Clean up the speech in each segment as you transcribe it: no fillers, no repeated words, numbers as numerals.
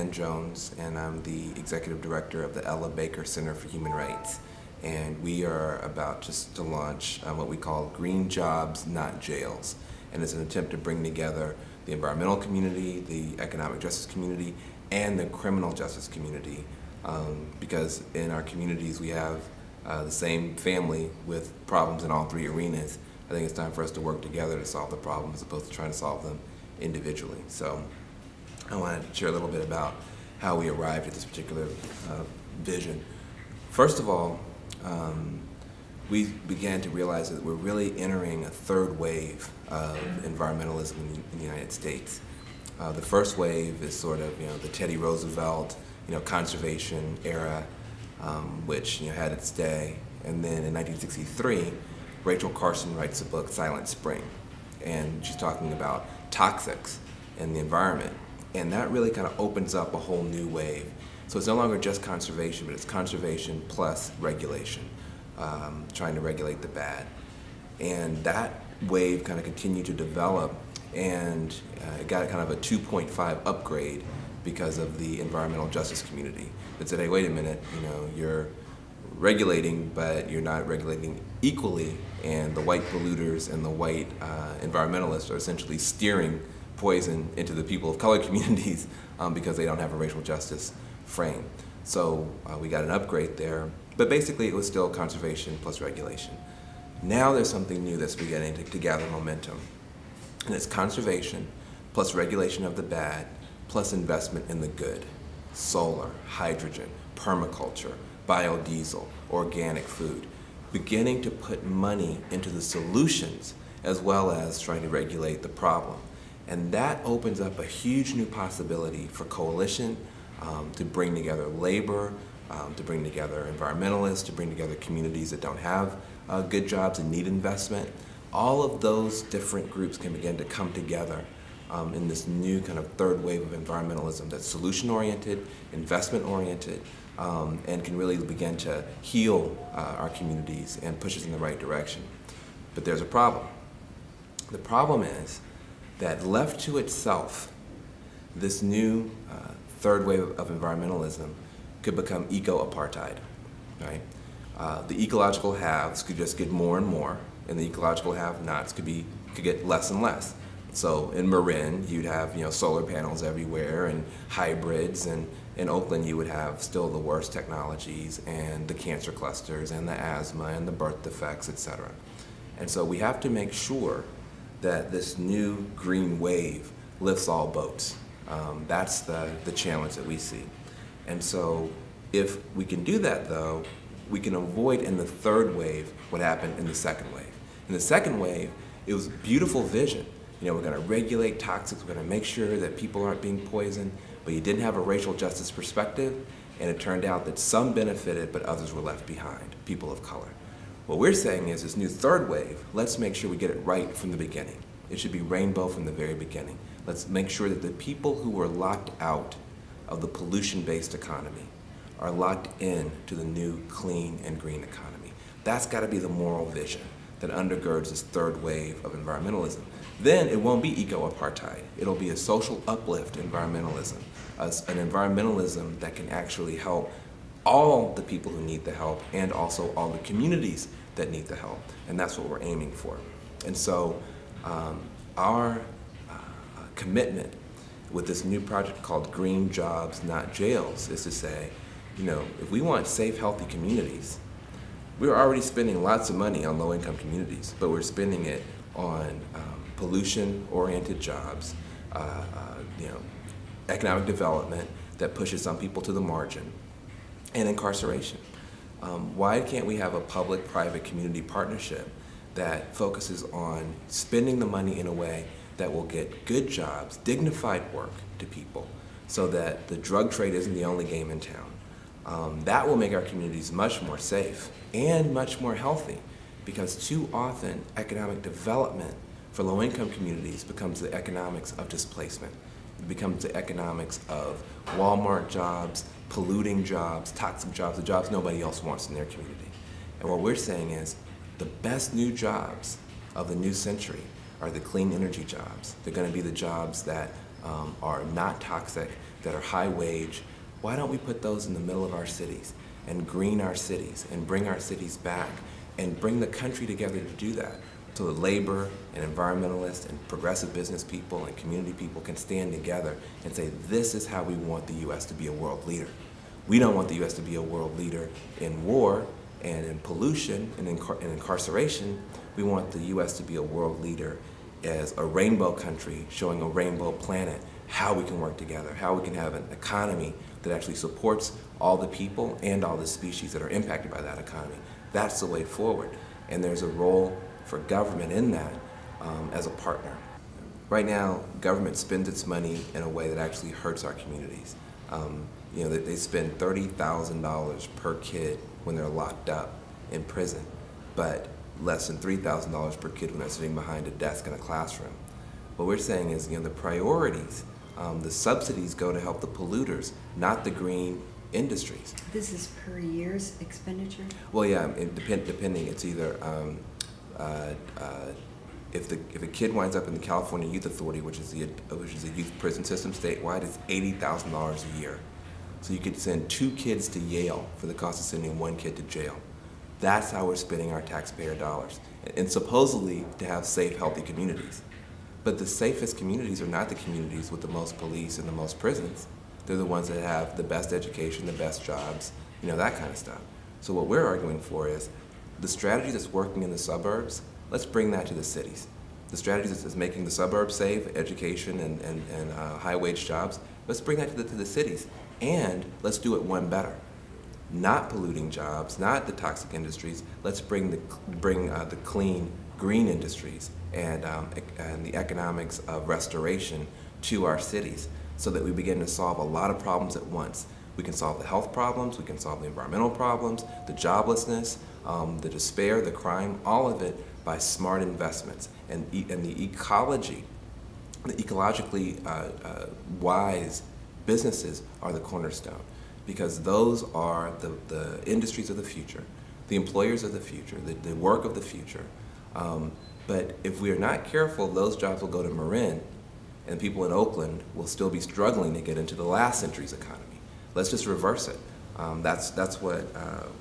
Dan Jones, and I'm the Executive Director of the Ella Baker Center for Human Rights. And we are about just to launch what we call Green Jobs, Not Jails. And it's an attempt to bring together the environmental community, the economic justice community, and the criminal justice community. Because in our communities we have the same family with problems in all three arenas. I think it's time for us to work together to solve the problem as opposed to trying to solve them individually. So I wanted to share a little bit about how we arrived at this particular vision. First of all, we began to realize that we're really entering a third wave of environmentalism in the United States. The first wave is sort of, the Teddy Roosevelt, conservation era, which had its day. And then in 1963, Rachel Carson writes a book, Silent Spring, and she's talking about toxics in the environment. And that really kind of opens up a whole new wave. So it's no longer just conservation, but it's conservation plus regulation, trying to regulate the bad. And that wave kind of continued to develop, and it got kind of a 2.5 upgrade because of the environmental justice community that said, hey, wait a minute, you're regulating, but you're not regulating equally, and the white polluters and the white environmentalists are essentially steering poison into the people of color communities because they don't have a racial justice frame. So we got an upgrade there, but basically it was still conservation plus regulation. Now there's something new that's beginning to gather momentum, and it's conservation plus regulation of the bad plus investment in the good. Solar, hydrogen, permaculture, biodiesel, organic food, beginning to put money into the solutions as well as trying to regulate the problem. And that opens up a huge new possibility for coalition to bring together labor, to bring together environmentalists, to bring together communities that don't have good jobs and need investment. All of those different groups can begin to come together in this new kind of third wave of environmentalism that's solution-oriented, investment-oriented, and can really begin to heal our communities and push us in the right direction. But there's a problem. The problem is that left to itself, this new third wave of environmentalism could become eco-apartheid, right? The ecological haves could just get more and more, and the ecological have-nots could get less and less. So in Marin, you'd have solar panels everywhere and hybrids, and in Oakland you would have still the worst technologies and the cancer clusters and the asthma and the birth defects, etc. And so we have to make sure that this new green wave lifts all boats. That's the challenge that we see. And so if we can do that, though, we can avoid in the third wave what happened in the second wave. In the second wave, it was a beautiful vision. We're going to regulate toxics, we're going to make sure that people aren't being poisoned, but you didn't have a racial justice perspective, and it turned out that some benefited, but others were left behind, people of color. What we're saying is this new third wave, let's make sure we get it right from the beginning. It should be rainbow from the very beginning. Let's make sure that the people who were locked out of the pollution-based economy are locked in to the new clean and green economy. That's got to be the moral vision that undergirds this third wave of environmentalism. Then it won't be eco-apartheid. It'll be a social uplift environmentalism, an environmentalism that can actually help all the people who need the help and also all the communities that need the help. And that's what we're aiming for. And so our commitment with this new project called Green Jobs, Not Jails is to say, if we want safe, healthy communities, we're already spending lots of money on low-income communities, but we're spending it on pollution-oriented jobs, economic development that pushes some people to the margin, and incarceration. Why can't we have a public-private community partnership that focuses on spending the money in a way that will get good jobs, dignified work to people, so that the drug trade isn't the only game in town? That will make our communities much more safe and much more healthy, because too often economic development for low-income communities becomes the economics of displacement. It becomes the economics of Walmart jobs, polluting jobs, toxic jobs, the jobs nobody else wants in their community. And what we're saying is the best new jobs of the new century are the clean energy jobs. They're going to be the jobs that are not toxic, that are high wage. Why don't we put those in the middle of our cities and green our cities and bring our cities back and bring the country together to do that? So the labor and environmentalists and progressive business people and community people can stand together and say, this is how we want the U.S. to be a world leader. We don't want the U.S. to be a world leader in war and in pollution and in incarceration. We want the U.S. to be a world leader as a rainbow country, showing a rainbow planet, how we can work together, how we can have an economy that actually supports all the people and all the species that are impacted by that economy. That's the way forward. And there's a role for government in that as a partner. Right now, government spends its money in a way that actually hurts our communities. You know, they spend $30,000 per kid when they're locked up in prison, but less than $3,000 per kid when they're sitting behind a desk in a classroom. What we're saying is, you know, the priorities, the subsidies go to help the polluters, not the green industries. This is per year's expenditure? Well, yeah, depending, it's either if a kid winds up in the California Youth Authority, which is a youth prison system statewide, it's $80,000 a year. So you could send 2 kids to Yale for the cost of sending 1 kid to jail. That's how we're spending our taxpayer dollars, and supposedly to have safe, healthy communities. But the safest communities are not the communities with the most police and the most prisons. They're the ones that have the best education, the best jobs, you know, that kind of stuff. So what we're arguing for is the strategy that's working in the suburbs, let's bring that to the cities. The strategy that's making the suburbs safe, education and high-wage jobs, let's bring that to the cities. And let's do it one better. Not polluting jobs, not the toxic industries. Let's bring the clean, green industries and the economics of restoration to our cities so that we begin to solve a lot of problems at once. We can solve the health problems, we can solve the environmental problems, the joblessness, the despair, the crime, all of it by smart investments. And the ecology, the ecologically wise businesses are the cornerstone, because those are the industries of the future, the employers of the future, the work of the future. But if we are not careful, those jobs will go to Marin, and people in Oakland will still be struggling to get into the last century's economy. Let's just reverse it. That's what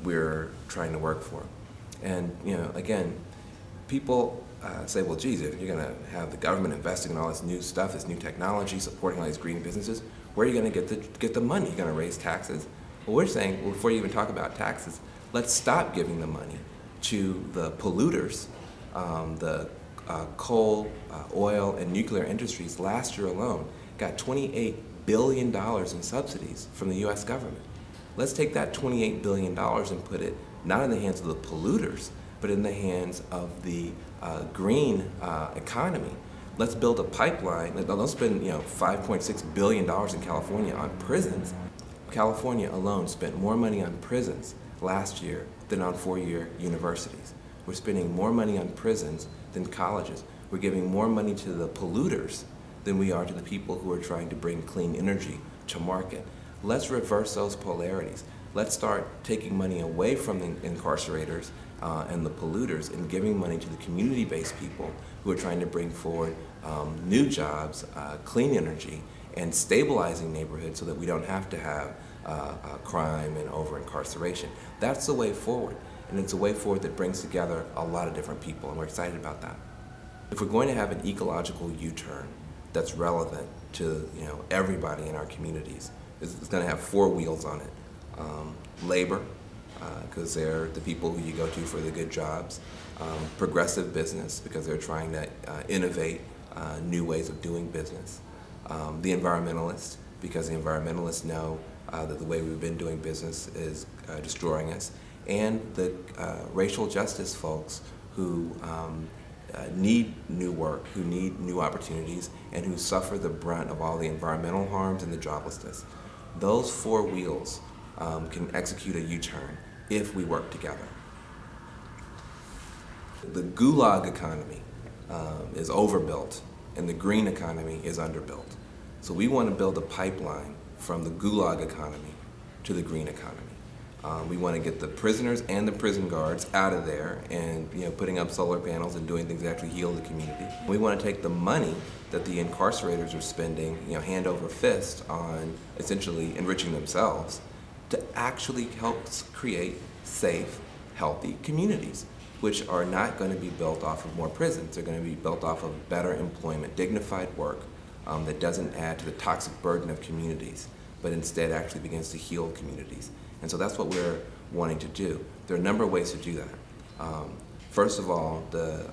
we're trying to work for. And you know, again, people say, well, geez, if you're going to have the government investing in all this new stuff, this new technology, supporting all these green businesses, where are you going to get the money? You're going to raise taxes? Well, we're saying, well, before you even talk about taxes, let's stop giving the money to the polluters, the coal, oil, and nuclear industries. Last year alone got $28 billion in subsidies from the U.S. government. Let's take that $28 billion and put it not in the hands of the polluters, but in the hands of the green economy. Let's build a pipeline. Let's spend $5.6 billion in California on prisons. California alone spent more money on prisons last year than on 4-year universities. We're spending more money on prisons than colleges. We're giving more money to the polluters than we are to the people who are trying to bring clean energy to market. Let's reverse those polarities. Let's start taking money away from the incarcerators and the polluters and giving money to the community-based people who are trying to bring forward new jobs, clean energy, and stabilizing neighborhoods so that we don't have to have crime and over-incarceration. That's the way forward, and it's a way forward that brings together a lot of different people, and we're excited about that. If we're going to have an ecological U-turn that's relevant to everybody in our communities, it's going to have 4 wheels on it. Labor, because they're the people who you go to for the good jobs. Progressive business, because they're trying to innovate new ways of doing business. The environmentalists, because the environmentalists know that the way we've been doing business is destroying us. And the racial justice folks who need new work, who need new opportunities, and who suffer the brunt of all the environmental harms and the joblessness. Those 4 wheels can execute a U-turn if we work together. The Gulag economy is overbuilt, and the green economy is underbuilt. So we want to build a pipeline from the Gulag economy to the green economy. We want to get the prisoners and the prison guards out of there and putting up solar panels and doing things that actually heal the community. We want to take the money that the incarcerators are spending hand over fist on essentially enriching themselves to actually help create safe, healthy communities, which are not going to be built off of more prisons. They're going to be built off of better employment, dignified work that doesn't add to the toxic burden of communities, but instead actually begins to heal communities. And so that's what we're wanting to do. There are a number of ways to do that. First of all, the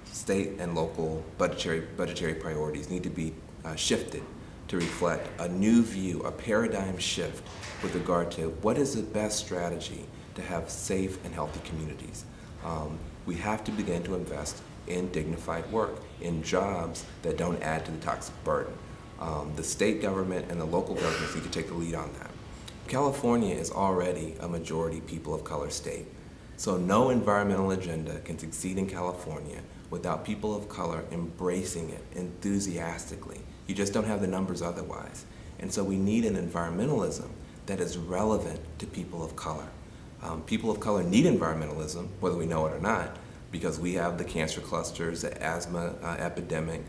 state and local budgetary priorities need to be shifted to reflect a new view, a paradigm shift with regard to what is the best strategy to have safe and healthy communities. We have to begin to invest in dignified work, in jobs that don't add to the toxic burden. The state government and the local governments need to take the lead on that. California is already a majority people of color state, so no environmental agenda can succeed in California without people of color embracing it enthusiastically. You just don't have the numbers otherwise. And so we need an environmentalism that is relevant to people of color. People of color need environmentalism, whether we know it or not, because we have the cancer clusters, the asthma epidemic,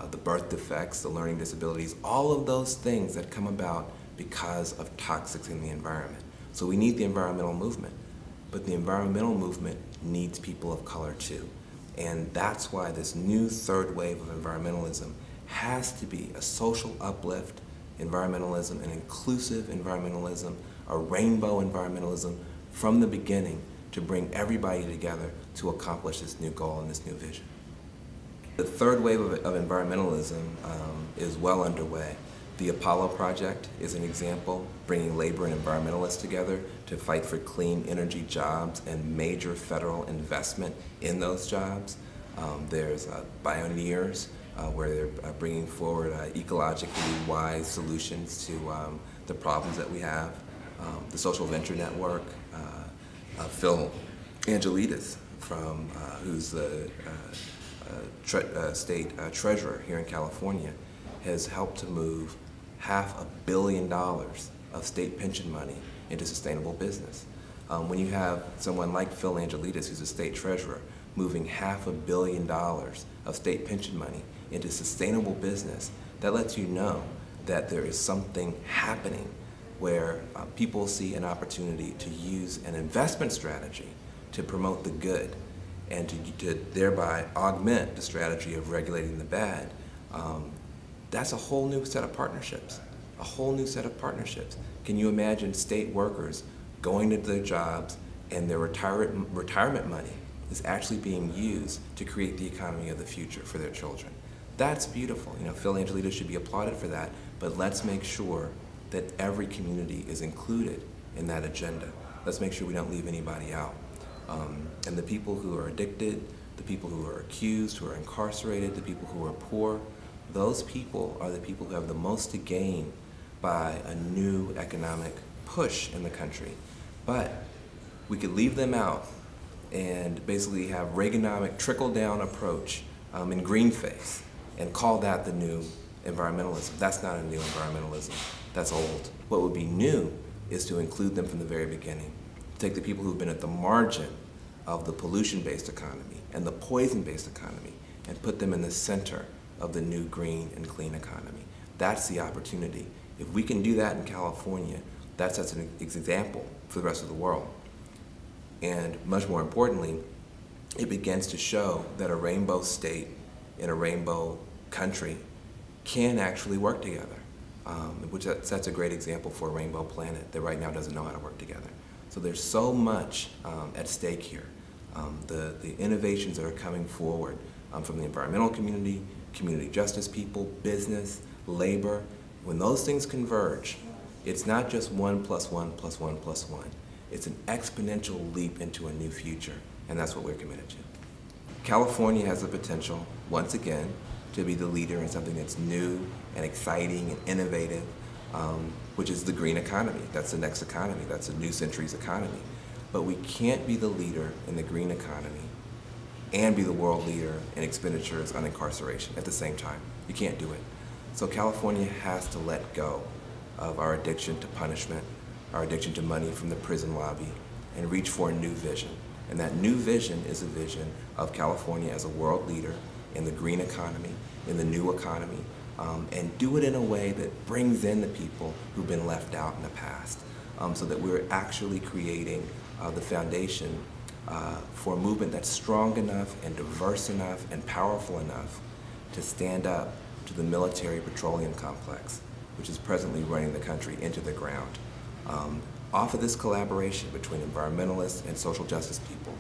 the birth defects, the learning disabilities, all of those things that come about because of toxics in the environment. So we need the environmental movement, but the environmental movement needs people of color too. And that's why this new third wave of environmentalism has to be a social uplift environmentalism, an inclusive environmentalism, a rainbow environmentalism from the beginning to bring everybody together to accomplish this new goal and this new vision. The third wave of environmentalism is well underway. The Apollo Project is an example, bringing labor and environmentalists together to fight for clean energy jobs and major federal investment in those jobs. There's Bioneers, where they're bringing forward ecologically wise solutions to the problems that we have. The Social Venture Network, Phil Angelidis, who's the state treasurer here in California, has helped to move $500 million of state pension money into sustainable business. When you have someone like Phil Angelidis, who's a state treasurer, moving $500 million of state pension money into sustainable business, that lets you know that there is something happening where people see an opportunity to use an investment strategy to promote the good and to thereby augment the strategy of regulating the bad. That's a whole new set of partnerships, a whole new set of partnerships. Can you imagine state workers going to their jobs and their retirement money is actually being used to create the economy of the future for their children? That's beautiful. Phil Angelidis should be applauded for that, but let's make sure that every community is included in that agenda. Let's make sure we don't leave anybody out. And the people who are addicted, the people who are accused, who are incarcerated, the people who are poor, those people are the people who have the most to gain by a new economic push in the country. But we could leave them out and basically have Reaganomic trickle-down approach in green face and call that the new environmentalism. That's not a new environmentalism. That's old. What would be new is to include them from the very beginning. Take the people who've been at the margin of the pollution-based economy and the poison-based economy and put them in the center of the new green and clean economy. That's the opportunity. If we can do that in California, that sets an example for the rest of the world. And much more importantly, it begins to show that a rainbow state in a rainbow country can actually work together, which sets a great example for a rainbow planet that right now doesn't know how to work together. So there's so much at stake here. The innovations that are coming forward from the environmental community, community justice people, business, labor, when those things converge, it's not just 1 + 1 + 1 + 1. It's an exponential leap into a new future, and that's what we're committed to. California has the potential, once again, to be the leader in something that's new and exciting and innovative, which is the green economy. That's the next economy. That's a new century's economy. But we can't be the leader in the green economy and be the world leader in expenditures on incarceration at the same time. You can't do it. So California has to let go of our addiction to punishment, our addiction to money from the prison lobby, and reach for a new vision. And that new vision is a vision of California as a world leader in the green economy, in the new economy, and do it in a way that brings in the people who've been left out in the past, so that we're actually creating the foundation for a movement that's strong enough and diverse enough and powerful enough to stand up to the military petroleum complex, which is presently running the country into the ground. Off of this collaboration between environmentalists and social justice people,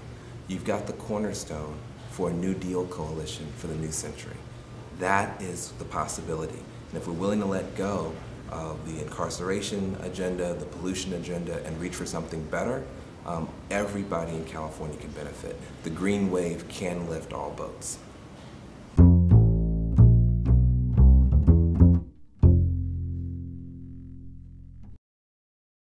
you've got the cornerstone for a New Deal coalition for the new century. That is the possibility. And if we're willing to let go of the incarceration agenda, the pollution agenda, and reach for something better, everybody in California can benefit. The green wave can lift all boats.